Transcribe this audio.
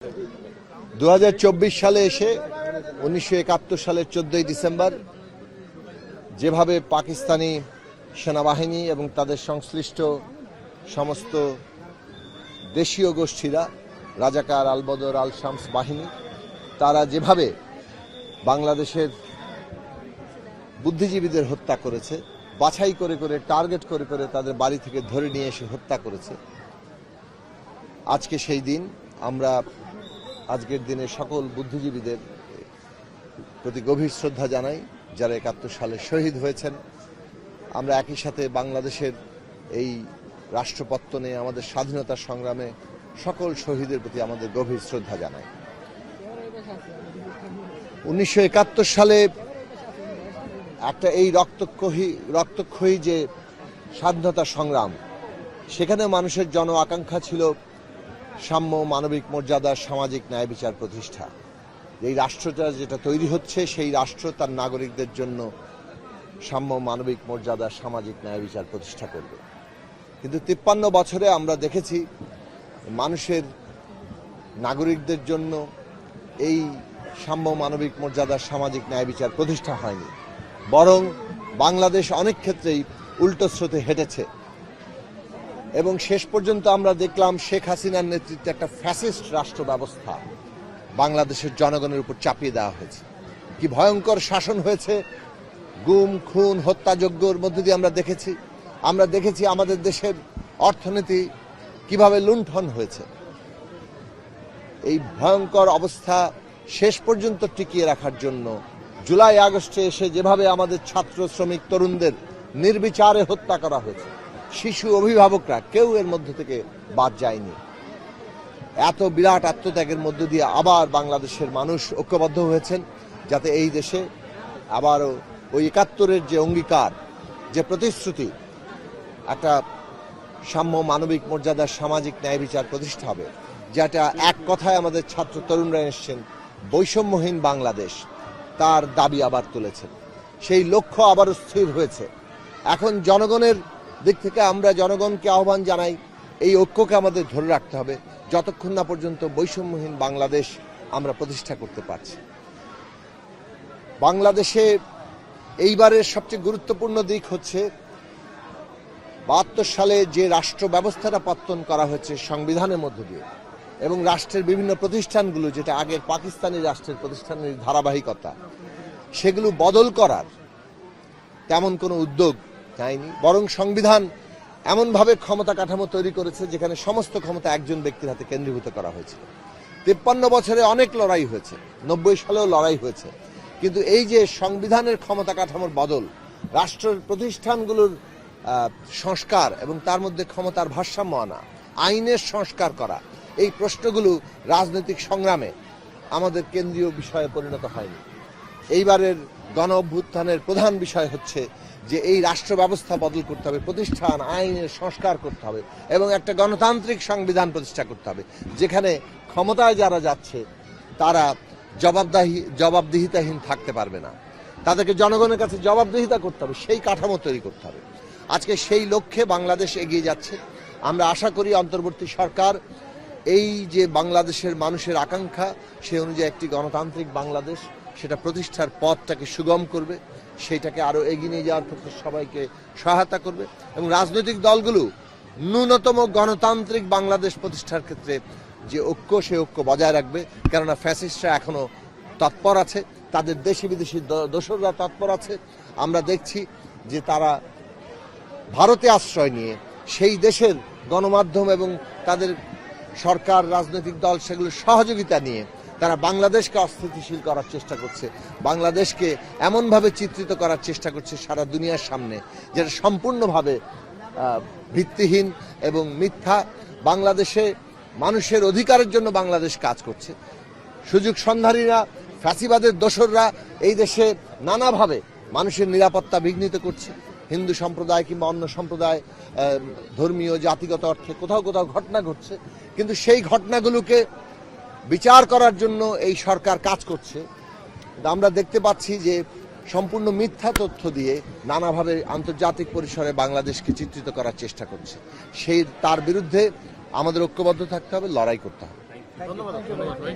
2024 সালে এসে 1971 সালের 14ই ডিসেম্বর যেভাবে পাকিস্তানি সেনাবাহিনী এবং তাদের সংশ্লিষ্ট সমস্ত দেশীয় গোষ্ঠীরা রাজাকার আল বদর আল শামস বাহিনী তারা যেভাবে বাংলাদেশের বুদ্ধিজীবীদের হত্যা করেছে, বাছাই করে করে টার্গেট করে করে তাদের বাড়ি থেকে ধরে নিয়ে এসে হত্যা করেছে। আজকে সেই দিন আমরা আজকের দিনে সকল বুদ্ধিজীবীদের প্রতি গভীর শ্রদ্ধা জানাই যারা 71 সালে শহীদ হয়েছেন। আমরা একই সাথে বাংলাদেশের এই রাষ্ট্রপত্তনে আমাদের স্বাধীনতা সংগ্রামে সকল শহীদের প্রতি আমাদের গভীর শ্রদ্ধা জানাই। 1971 সালে একটা এই রক্তক্ষয়ী যে স্বাধীনতা সংগ্রাম, সেখানে মানুষের জন আকাঙ্ক্ষা ছিল সাম্য, মানবিক মর্যাদা, সামাজিক ন্যায় বিচার প্রতিষ্ঠা। এই রাষ্ট্রটা যেটা তৈরি হচ্ছে সেই রাষ্ট্র তার নাগরিকদের জন্য সাম্য, মানবিক মর্যাদা, সামাজিক ন্যায় বিচার প্রতিষ্ঠা করবে। কিন্তু 53 বছরে আমরা দেখেছি মানুষের নাগরিকদের জন্য এই সাম্য, মানবিক মর্যাদা, সামাজিক ন্যায় বিচার প্রতিষ্ঠা হয়নি, বরং বাংলাদেশ অনেক ক্ষেত্রেই উল্টো স্রোতে হেঁটেছে। এবং শেষ পর্যন্ত আমরা দেখলাম শেখ হাসিনার নেতৃত্বে একটা ফ্যাসিস্ট রাষ্ট্র ব্যবস্থা বাংলাদেশের জনগণের উপর চাপিয়ে দেওয়া হয়েছে। কি ভয়ঙ্কর শাসন হয়েছে, গুম, খুন, হত্যাযজ্ঞের মধ্য দিয়ে আমরা দেখেছি আমাদের দেশের অর্থনীতি কিভাবে লুণ্ঠন হয়েছে। এই ভয়ঙ্কর অবস্থা শেষ পর্যন্ত টিকিয়ে রাখার জন্য জুলাই আগস্টে এসে যেভাবে আমাদের ছাত্র, শ্রমিক, তরুণদের নির্বিচারে হত্যা করা হয়েছে, শিশু, অভিভাবকরা কেউ এর মধ্য থেকে বাদ যায়নি। এত বিরাট আত্মত্যাগের মধ্য দিয়ে আবার বাংলাদেশের মানুষ ঐক্যবদ্ধ হয়েছেন যাতে এই দেশে আবারও ওই 71-এর যে অঙ্গীকার, যে প্রতিশ্রুতি, একটা সাম্য, মানবিক মর্যাদা, সামাজিক ন্যায় বিচার প্রতিষ্ঠা হবে, যেটা এক কথায় আমাদের ছাত্র তরুণরা এসছেন বৈষম্যহীন বাংলাদেশ, তার দাবি আবার তুলেছেন। সেই লক্ষ্য আবারও স্থির হয়েছে। এখন জনগণের দিক থেকে আমরা জনগণকে আহ্বান জানাই, এই ঐক্যকে আমাদের ধরে রাখতে হবে যতক্ষণ না পর্যন্ত বৈষম্যহীন বাংলাদেশ আমরা প্রতিষ্ঠা করতে পারছি। বাংলাদেশে এইবারের সবচেয়ে গুরুত্বপূর্ণ দিক হচ্ছে 72 সালে যে রাষ্ট্র ব্যবস্থাটা পত্তন করা হয়েছে সংবিধানের মধ্য দিয়ে, এবং রাষ্ট্রের বিভিন্ন প্রতিষ্ঠানগুলো যেটা আগের পাকিস্তানি রাষ্ট্রের প্রতিষ্ঠানের ধারাবাহিকতা, সেগুলো বদল করার তেমন কোনো উদ্যোগ নেয়নি, বরং সংবিধান এমনভাবে ক্ষমতা কাঠামো তৈরি করেছে যেখানে সমস্ত ক্ষমতা একজন ব্যক্তির হাতে কেন্দ্রীভূত করা হয়েছে। 53 বছরে অনেক লড়াই হয়েছে, 90 সালেও লড়াই হয়েছে, কিন্তু এই যে সংবিধানের ক্ষমতা কাঠামোর বদল, রাষ্ট্রের প্রতিষ্ঠানগুলোর সংস্কার এবং তার মধ্যে ক্ষমতার ভারসাম্য আনা, আইনের সংস্কার করা, এই প্রশ্নগুলো রাজনৈতিক সংগ্রামে আমাদের কেন্দ্রীয় বিষয়ে পরিণত হয়নি। এইবারের গণ অভ্যুত্থানের প্রধান বিষয় হচ্ছে যে এই রাষ্ট্র ব্যবস্থা বদল করতে হবে, প্রতিষ্ঠান, আইনের সংস্কার করতে হবে এবং একটা গণতান্ত্রিক সংবিধান প্রতিষ্ঠা করতে হবে যেখানে ক্ষমতায় যারা যাচ্ছে তারা জবাবদিহিতাহীন থাকতে পারবে না, তাদেরকে জনগণের কাছে জবাবদিহিতা করতে হবে, সেই কাঠামো তৈরি করতে হবে। আজকে সেই লক্ষ্যে বাংলাদেশ এগিয়ে যাচ্ছে। আমরা আশা করি অন্তর্বর্তী সরকার এই যে বাংলাদেশের মানুষের আকাঙ্ক্ষা, সে অনুযায়ী একটি গণতান্ত্রিক বাংলাদেশ, সেটা প্রতিষ্ঠার পথটাকে সুগম করবে, সেইটাকে আরো এগিয়ে নিয়ে যাওয়ার ক্ষেত্রে সবাইকে সহায়তা করবে এবং রাজনৈতিক দলগুলো ন্যূনতম গণতান্ত্রিক বাংলাদেশ প্রতিষ্ঠার ক্ষেত্রে যে ঐক্য, সে ঐক্য বজায় রাখবে। কেননা ফ্যাসিস্টরা এখনো তৎপর আছে, তাদের দেশি বিদেশি দোসররা তৎপর আছে। আমরা দেখছি যে তারা ভারতে আশ্রয় নিয়ে সেই দেশের গণমাধ্যম এবং তাদের সরকার, রাজনৈতিক দল, সেগুলোর সহযোগিতা নিয়ে তারা বাংলাদেশকে অস্থিতিশীল করার চেষ্টা করছে, বাংলাদেশকে এমনভাবে চিত্রিত করার চেষ্টা করছে সারা দুনিয়ার সামনে যেটা সম্পূর্ণভাবে ভিত্তিহীন এবং মিথ্যা। বাংলাদেশে মানুষের অধিকারের জন্য বাংলাদেশ কাজ করছে। সুযোগ সন্ধানীরা, ফ্যাসিবাদের দোসররা এই দেশে নানাভাবে মানুষের নিরাপত্তা বিঘ্নিত করছে। হিন্দু সম্প্রদায় কিংবা অন্য সম্প্রদায়, ধর্মীয়, জাতিগত অর্থে কোথাও কোথাও ঘটনা ঘটছে, কিন্তু সেই ঘটনাগুলোকে বিচার করার জন্য এই সরকার কাজ করছে। আমরা দেখতে পাচ্ছি যে সম্পূর্ণ মিথ্যা তথ্য দিয়ে নানাভাবে আন্তর্জাতিক পরিসরে বাংলাদেশকে চিত্রিত করার চেষ্টা করছে। তার বিরুদ্ধে আমাদের ঐক্যবদ্ধ থাকতে হবে, লড়াই করতে হবে। ধন্যবাদ ভাই।